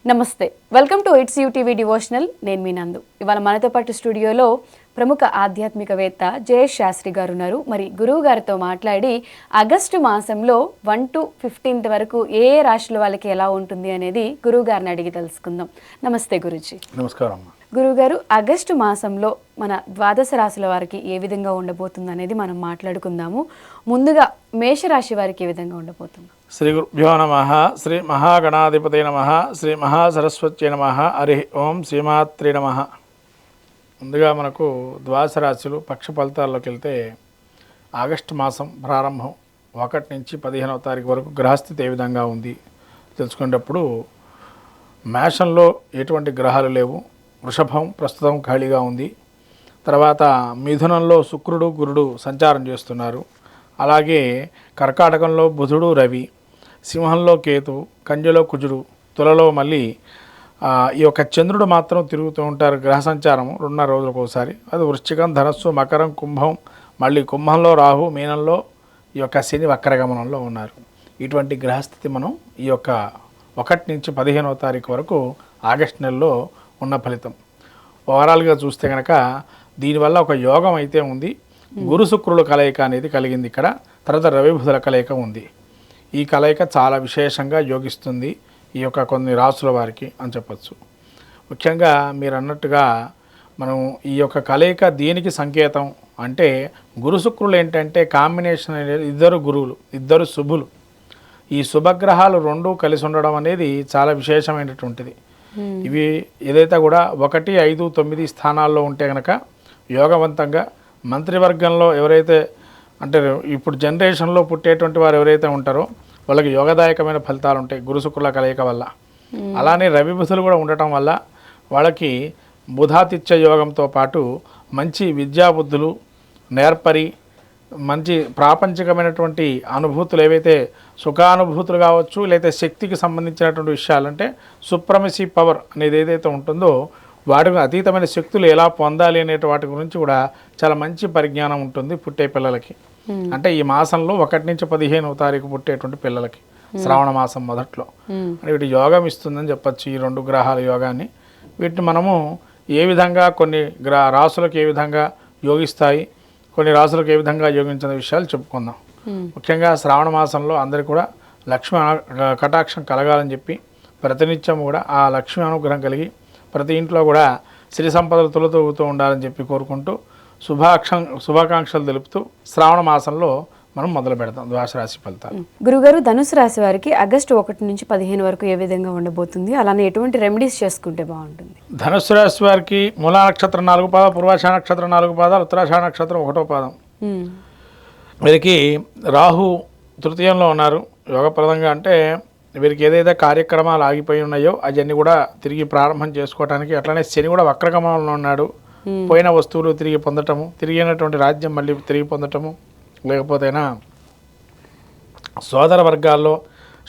నమస్తే, welcome to it's UTV devotional. నేను మీ నందు. ఇవాళ మనతో పాటు స్టూడియోలో ప్రముఖ ఆధ్యాత్మికవేత్త జయేష్ శాస్త్రి గారు ఉన్నారు. మరి గురువు గారితో మాట్లాడి ఆగస్టు మాసంలో 1 to 15 వరకు ఏ రాశుల వాళ్ళకి ఎలా ఉంటుంది అనేది గురువు గారిని అడిగి తెలుసుకుందాం. నమస్తే గురుజీ. నమస్కారం. గురువుగారు, ఆగస్టు మాసంలో మన ద్వాదశ రాశుల వారికి ఏ విధంగా ఉండబోతుంది అనేది మనం మాట్లాడుకుందాము. ముందుగా మేషరాశి వారికి ఏ విధంగా ఉండబోతుంది? శ్రీ గురుభ్యో నమః. శ్రీ మహాగణాధిపతే నమః. శ్రీ మహాసరస్వత్యై నమః. హరి ఓం శ్రీమాత్రే నమః. ముందుగా మనకు ద్వాదశ రాశులు పక్ష ఫలితాల్లోకి వెళ్తే ఆగస్టు మాసం ప్రారంభం 1 నుంచి 15వ తారీఖు వరకు గ్రహస్థితి ఏ విధంగా ఉంది తెలుసుకునేటప్పుడు మేషంలో ఎటువంటి గ్రహాలు లేవు. వృషభం ప్రస్తుతం ఖాళీగా ఉంది. తర్వాత మిథునంలో శుక్రుడు గురుడు సంచారం చేస్తున్నారు. అలాగే కర్కాటకంలో బుధుడు రవి, సింహంలో కేతు, కన్యలో కుజుడు, తులలో మళ్ళీ ఈ యొక్క చంద్రుడు మాత్రం తిరుగుతూ ఉంటారు. గ్రహ సంచారం 2.5 రోజులకు ఒకసారి. అది వృశ్చికం, ధనస్సు, మకరం, కుంభం, మళ్ళీ కుంభంలో రాహు, మీనంలో ఈ యొక్క శని వక్రగమనంలో ఉన్నారు. ఇటువంటి గ్రహస్థితి మనం ఈ యొక్క 1 నుంచి 15వ తారీఖు వరకు ఆగస్టు నెలలో ఉన్న ఫలితం. ఓవరాల్గా చూస్తే కనుక దీనివల్ల ఒక యోగం అయితే ఉంది. గురు శుక్రుల కలయిక అనేది కలిగింది ఇక్కడ. తర్వాత రవి బుధుల కలయిక ఉంది. ఈ కలయిక చాలా విశేషంగా యోగిస్తుంది ఈ యొక్క కొన్ని రాసుల వారికి అని చెప్పచ్చు. ముఖ్యంగా మీరు అన్నట్టుగా మనం ఈ యొక్క కలయిక దేనికి సంకేతం అంటే, గురు శుక్రులు ఏంటంటే కాంబినేషన్ అనేది ఇద్దరు గురువులు, ఇద్దరు శుభులు. ఈ శుభగ్రహాలు రెండూ కలిసి ఉండడం అనేది చాలా విశేషమైనటువంటిది. ఇవి ఏదైతే కూడా 1, 5, 9 స్థానాల్లో ఉంటే కనుక యోగవంతంగా మంత్రివర్గంలో ఎవరైతే అంటే ఇప్పుడు జనరేషన్లో పుట్టేటువంటి వారు ఎవరైతే ఉంటారో వాళ్ళకి యోగదాయకమైన ఫలితాలు ఉంటాయి గురు శుక్రుల కలయిక వల్ల. అలానే రవి బుధులు కూడా ఉండటం వల్ల వాళ్ళకి బుధాతిథ్య యోగంతో పాటు మంచి విద్యాబుద్ధులు నేర్పరి, మంచి ప్రాపంచికమైనటువంటి అనుభూతులు ఏవైతే సుఖానుభూతులు కావచ్చు, లేకపోతే శక్తికి సంబంధించినటువంటి విషయాలంటే సుప్రమసీ పవర్ అనేది ఏదైతే ఉంటుందో వాటికి అతీతమైన శక్తులు ఎలా పొందాలి అనే వాటి గురించి కూడా చాలా మంచి పరిజ్ఞానం ఉంటుంది పుట్టే పిల్లలకి. అంటే ఈ మాసంలో 1 నుంచి 15వ తారీఖు పుట్టేటువంటి పిల్లలకి శ్రావణ మాసం మొదట్లో వీటి యోగం ఇస్తుందని చెప్పచ్చు. ఈ 2 గ్రహాల యోగాన్ని వీటిని మనము ఏ విధంగా కొన్ని రాసులకు ఏ విధంగా యోగిస్తాయి, కొన్ని రాసులకు ఏ విధంగా యోగించిన విషయాలు చెప్పుకుందాం. ముఖ్యంగా శ్రావణ మాసంలో అందరికీ కూడా లక్ష్మి కటాక్షం కలగాలని చెప్పి ప్రతినిత్యం కూడా ఆ లక్ష్మి అనుగ్రహం కలిగి ప్రతి ఇంట్లో కూడా సిరి సంపదలు తొలతూగుతూ ఉండాలని చెప్పి కోరుకుంటూ శుభాకాంక్షలు తెలుపుతూ శ్రావణ మాసంలో మనం మొదలు పెడతాం ద్వాదశ రాశి ఫలితాలు. గురుగారు, ధనుసు రాశి వారికి ఆగస్టు 1 నుంచి 15 వరకు ఏ విధంగా ఉండబోతుంది? అలానే ఎటువంటి రెమెడీస్ చేసుకుంటే బాగుంటుంది? ధనుసు రాశి వారికి మూలా నక్షత్రం 4 పాదాలు, పూర్వాషాఢ నక్షత్రం 4 పాదాలు, ఉత్తరాషాఢ నక్షత్రం 1వ పాదం. వీరికి రాహు తృతీయంలో ఉన్నారు. యోగప్రదంగా అంటే వీరికి ఏదైతే కార్యక్రమాలు ఆగిపోయి ఉన్నాయో అవన్నీ కూడా తిరిగి ప్రారంభం చేసుకోవడానికి, అట్లనే శని కూడా వక్రగమనంలో ఉన్నాడు. పోయిన వస్తువులు తిరిగి పొందటము, తిరిగినటువంటి రాజ్యం మళ్ళీ తిరిగి పొందటము, లేకపోతేనా సోదర వర్గాల్లో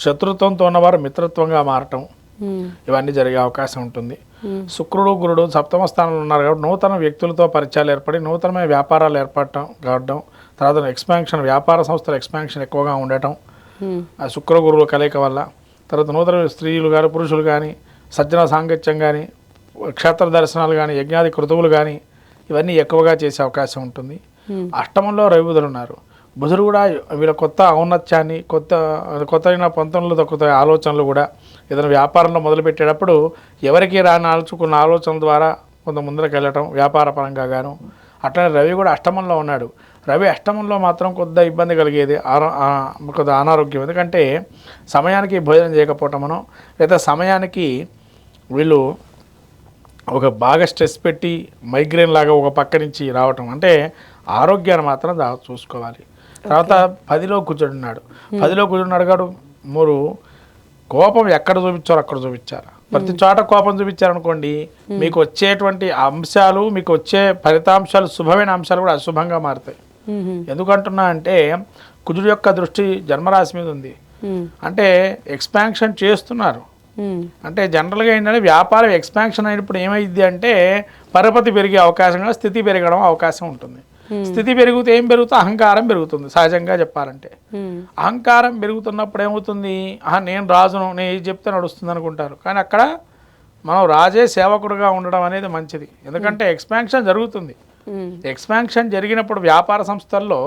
శత్రుత్వంతో ఉన్నవారు మిత్రత్వంగా మారటం, ఇవన్నీ జరిగే అవకాశం ఉంటుంది. శుక్రుడు గురుడు సప్తమ స్థానంలో ఉన్నారు కాబట్టి నూతన వ్యక్తులతో పరిచయాలు ఏర్పడి నూతనమైన వ్యాపారాలు ఏర్పడటం కావడం, తర్వాత ఎక్స్పాన్షన్, వ్యాపార సంస్థల ఎక్స్పాన్షన్ ఎక్కువగా ఉండటం ఆ శుక్ర గురువుల కలయిక వల్ల. తర్వాత నూతన స్త్రీలు కానీ పురుషులు కానీ సజ్జన సాంగత్యం కానీ క్షేత్ర దర్శనాలు కానీ యజ్ఞాది కృతువులు కానీ ఇవన్నీ ఎక్కువగా చేసే అవకాశం ఉంటుంది. అష్టమంలో రవి బుధులు ఉన్నారు. బుధుడు కూడా వీళ్ళ కొత్త ఔన్నత్యాన్ని, కొత్త పంతంలో దక్కుతాయి ఆలోచనలు కూడా. ఏదైనా వ్యాపారంలో మొదలుపెట్టేటప్పుడు ఎవరికి ఆలోచుకున్న ఆలోచనల ద్వారా కొంత ముందరకు వెళ్ళటం వ్యాపార పరంగా గాను. అట్లనే రవి కూడా అష్టమంలో ఉన్నాడు. రవి అష్టమంలో మాత్రం కొద్ద ఇబ్బంది కలిగేది, కొద్ది అనారోగ్యం. ఎందుకంటే సమయానికి భోజనం చేయకపోవటం మనం, లేదా సమయానికి వీళ్ళు ఒక బాగా స్ట్రెస్ పెట్టి మైగ్రేన్ లాగా ఒక పక్క నుంచి రావటం, అంటే ఆరోగ్యాన్ని మాత్రం చూసుకోవాలి. తర్వాత 10లో కూర్చున్నాడు. 10లో కూర్చున్నాడు కాడు మీరు కోపం ఎక్కడ చూపించారో అక్కడ చూపించారు. ప్రతి చోట కోపం చూపించారనుకోండి, మీకు వచ్చేటువంటి అంశాలు, మీకు వచ్చే ఫలితాంశాలు, శుభమైన అంశాలు కూడా అశుభంగా మారుతాయి. ఎందుకంటున్నా అంటే కుజుడు యొక్క దృష్టి జన్మరాశి మీద ఉంది. అంటే ఎక్స్పాన్షన్ చేస్తున్నారు. అంటే జనరల్గా ఏంటంటే వ్యాపారం ఎక్స్పాన్షన్ అయినప్పుడు ఏమైంది అంటే పరపతి పెరిగే అవకాశంగా స్థితి పెరగడం అవకాశం ఉంటుంది. స్థితి పెరిగితే ఏం పెరుగుతుంది? అహంకారం పెరుగుతుంది. సహజంగా చెప్పాలంటే అహంకారం పెరుగుతున్నప్పుడు ఏమవుతుంది? నేను రాజును, నేను ఏది చెప్తే నడుస్తుంది అనుకుంటారు. కానీ అక్కడ మనం రాజే సేవకుడుగా ఉండడం అనేది మంచిది. ఎందుకంటే ఎక్స్పాన్షన్ జరుగుతుంది. ఎక్స్పాన్షన్ జరిగినప్పుడు వ్యాపార సంస్థల్లో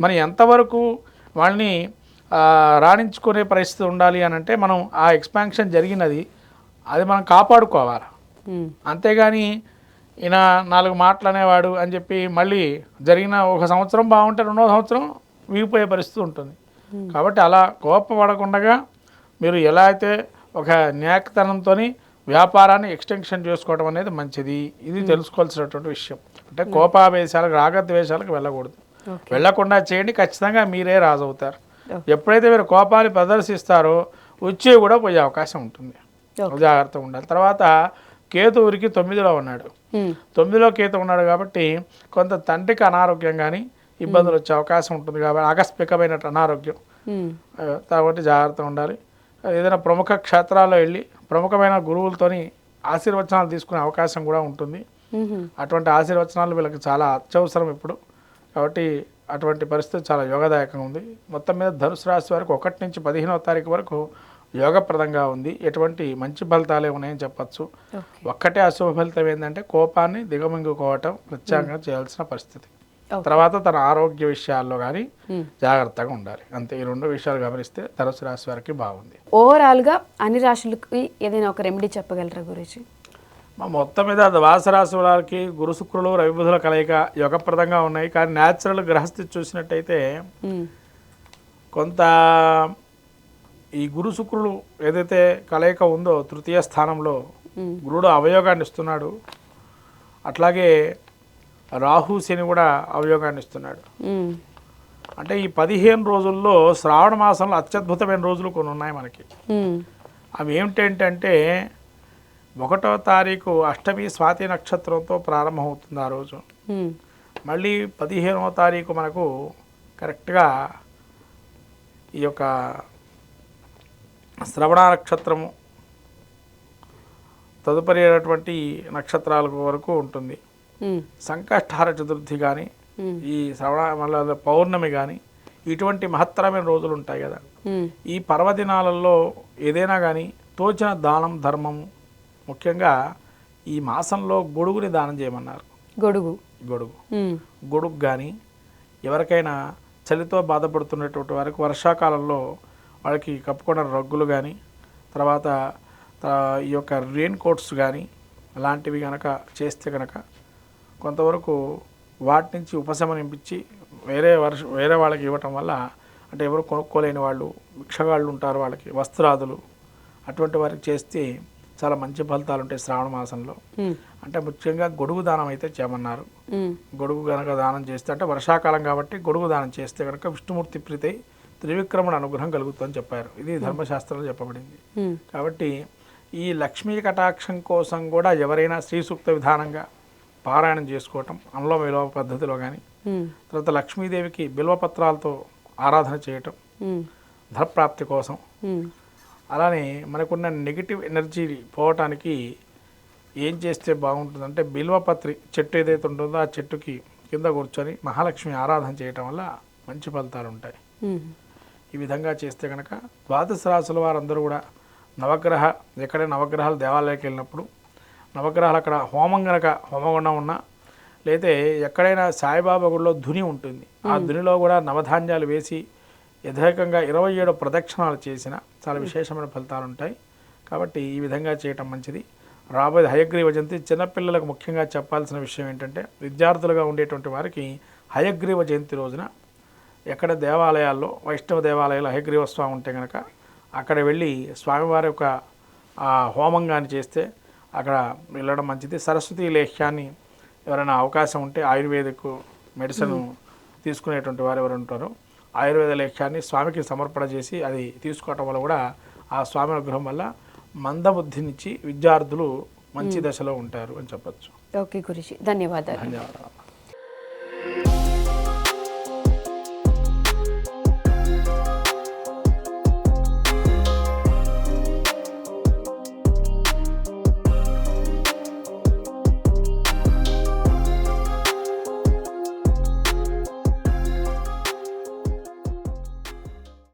మనం ఎంతవరకు వాళ్ళని రాణించుకునే పరిస్థితి ఉండాలి అని అంటే మనం ఆ ఎక్స్పాన్షన్ జరిగినది అది మనం కాపాడుకోవాలి. అంతేగాని ఈయన 4 మాటలు అనేవాడు అని చెప్పి మళ్ళీ జరిగిన 1 సంవత్సరం బాగుంటే 2వ సంవత్సరం వీగిపోయే పరిస్థితి ఉంటుంది. కాబట్టి అలా కోపపడకుండా మీరు ఎలా అయితే ఒక న్యాయతనంతో వ్యాపారాన్ని ఎక్స్టెన్షన్ చేసుకోవడం అనేది మంచిది. ఇది తెలుసుకోవాల్సినటువంటి విషయం. అంటే కోపావేశాలకు రాగద్వేషాలకు వెళ్ళకూడదు. వెళ్ళకుండా చేయండి, ఖచ్చితంగా మీరే రాజు అవుతారు. ఎప్పుడైతే మీరు కోపాన్ని ప్రదర్శిస్తారో వచ్చే కూడా పోయే అవకాశం ఉంటుంది. జాగ్రత్తగా ఉండాలి. తర్వాత కేతువురికి 9లో ఉన్నాడు. 9లో కేతు ఉన్నాడు కాబట్టి కొంత తండ్రికి అనారోగ్యం కానీ ఇబ్బందులు వచ్చే అవకాశం ఉంటుంది. కాబట్టి ఆకస్మికమైన అనారోగ్యం, కాబట్టి జాగ్రత్తగా ఉండాలి. ఏదైనా ప్రముఖ క్షేత్రాల్లో వెళ్ళి ప్రముఖమైన గురువులతోని ఆశీర్వచనాలు తీసుకునే అవకాశం కూడా ఉంటుంది. అటువంటి ఆశీర్వచనాలు వీళ్ళకి చాలా అత్యవసరం ఇప్పుడు. కాబట్టి అటువంటి పరిస్థితి చాలా యోగదాయకంగా ఉంది. మొత్తం మీద ధనుసు రాశి వారికి 1 నుంచి 15వ తారీఖు వరకు యోగప్రదంగా ఉంది. ఎటువంటి మంచి ఫలితాలే ఉన్నాయని చెప్పచ్చు. ఒక్కటే అశుభ ఫలితం ఏంటంటే కోపాన్ని దిగమింగుకోవటం ప్రత్యేకంగా చేయాల్సిన పరిస్థితి. తర్వాత తన ఆరోగ్య విషయాల్లో కానీ జాగ్రత్తగా ఉండాలి. అంతే. ఈ 2 విషయాలు గమనిస్తే ధనుసు రాశి వారికి బాగుంది. ఓవరాల్గా అన్ని రాశులకి ఏదైనా ఒక రెమెడీ చెప్పగలరా గురుజీ? మొత్తం మీద ద్వాదశ రాశి వారికి గురు శుక్రులు రవి బుధుల కలయిక యోగప్రదంగా ఉన్నాయి. కానీ న్యాచురల్ గ్రహస్థితి చూసినట్టయితే కొంత ఈ గురు శుక్రులు ఏదైతే కలయిక ఉందో 3వ స్థానంలో గురుడు అవయోగాన్ని ఇస్తున్నాడు. అట్లాగే రాహు శని కూడా అవయోగాన్ని ఇస్తున్నాడు. అంటే ఈ 15 రోజుల్లో శ్రావణ మాసంలో అత్యద్భుతమైన రోజులు కొన్ని ఉన్నాయి మనకి. అవి ఏమిటంటే 1వ తారీఖు అష్టమి స్వాతి నక్షత్రంతో ప్రారంభమవుతుంది ఆ రోజు. మళ్ళీ 15వ తారీఖు మనకు కరెక్ట్గా ఈ యొక్క శ్రవణ నక్షత్రము తదుపరి అయినటువంటి నక్షత్రాల వరకు ఉంటుంది. సంకష్టహార చతుర్థి కానీ ఈ శ్రవణ పౌర్ణమి కానీ ఇటువంటి మహత్తరమైన రోజులు ఉంటాయి కదా. ఈ పర్వదినాలలో ఏదైనా కానీ తోచిన దానం ధర్మము, ముఖ్యంగా ఈ మాసంలో గొడుగుని దానం చేయమన్నారు. గొడుగు కానీ ఎవరికైనా చలితో బాధపడుతున్నటువంటి వారికి వర్షాకాలంలో వాళ్ళకి కప్పుకున్న రగ్గులు కానీ, తర్వాత ఈ యొక్క రెయిన్ కోట్స్ కానీ అలాంటివి కనుక చేస్తే కనుక కొంతవరకు వాటి నుంచి ఉపశమనింపించి వేరే వాళ్ళకి ఇవ్వటం వల్ల, అంటే ఎవరు కొనుక్కోలేని వాళ్ళు భిక్షగాళ్ళు ఉంటారు, వాళ్ళకి వస్త్రాదులు అటువంటి వారికి చేస్తే చాలా మంచి ఫలితాలు ఉంటాయి శ్రావణ మాసంలో. అంటే ముఖ్యంగా గొడుగు దానం అయితే చేయమన్నారు. గొడుగు కనుక దానం చేస్తే, అంటే వర్షాకాలం కాబట్టి గొడుగు దానం చేస్తే కనుక విష్ణుమూర్తి ప్రీతి త్రివిక్రముడు అనుగ్రహం కలుగుతుందని చెప్పారు. ఇది ధర్మశాస్త్రంలో చెప్పబడింది. కాబట్టి ఈ లక్ష్మీ కటాక్షం కోసం కూడా ఎవరైనా శ్రీ సూక్త విధానంగా పారాయణం చేసుకోవటం, అనులోమ విలోమ పద్ధతిలో కానీ, తర్వాత లక్ష్మీదేవికి బిల్వపత్రాలతో ఆరాధన చేయటం ధనప్రాప్తి కోసం. అలానే మనకున్న నెగిటివ్ ఎనర్జీ పోవటానికి ఏం చేస్తే బాగుంటుందంటే బిల్వపత్రి చెట్టు ఏదైతే ఉంటుందో ఆ చెట్టుకి కింద కూర్చొని మహాలక్ష్మి ఆరాధన చేయటం వల్ల మంచి ఫలితాలు ఉంటాయి. ఈ విధంగా చేస్తే కనుక ద్వాదశ రాశుల వారందరూ కూడా ఎక్కడైనా నవగ్రహాలు దేవాలయానికి వెళ్ళినప్పుడు నవగ్రహాలు అక్కడ హోమగుండం ఉన్నా, లేతే ఎక్కడైనా సాయిబాబా గుడిలో ధుని ఉంటుంది, ఆ ధునిలో కూడా నవధాన్యాలు వేసి యథేకంగా 27 ప్రదక్షిణాలు చేసిన చాలా విశేషమైన ఫలితాలు ఉంటాయి. కాబట్టి ఈ విధంగా చేయటం మంచిది. రాబోయే హయగ్రీవ జయంతి చిన్నపిల్లలకు ముఖ్యంగా చెప్పాల్సిన విషయం ఏంటంటే, విద్యార్థులుగా ఉండేటువంటి వారికి హయగ్రీవ జయంతి రోజున ఎక్కడ దేవాలయాల్లో వైష్ణవ దేవాలయాల్లో హయగ్రీవ స్వామి ఉంటే కనుక అక్కడ వెళ్ళి స్వామివారి యొక్క హోమం కానీ చేస్తే అక్కడ వెళ్ళడం మంచిది. సరస్వతి లేహ్యాన్ని ఎవరైనా అవకాశం ఉంటే ఆయుర్వేదిక్ మెడిసిన్ తీసుకునేటువంటి వారు ఎవరు ఉంటారో ఆయుర్వేద లేఖ్యాన్ని స్వామికి సమర్పణ చేసి అది తీసుకోవటం వల్ల కూడా ఆ స్వామి అనుగ్రహం వల్ల మందబుద్ధినిచ్చి విద్యార్థులు మంచి దశలో ఉంటారు అని చెప్పచ్చు. ఓకే గురుజీ, ధన్యవాదాలు.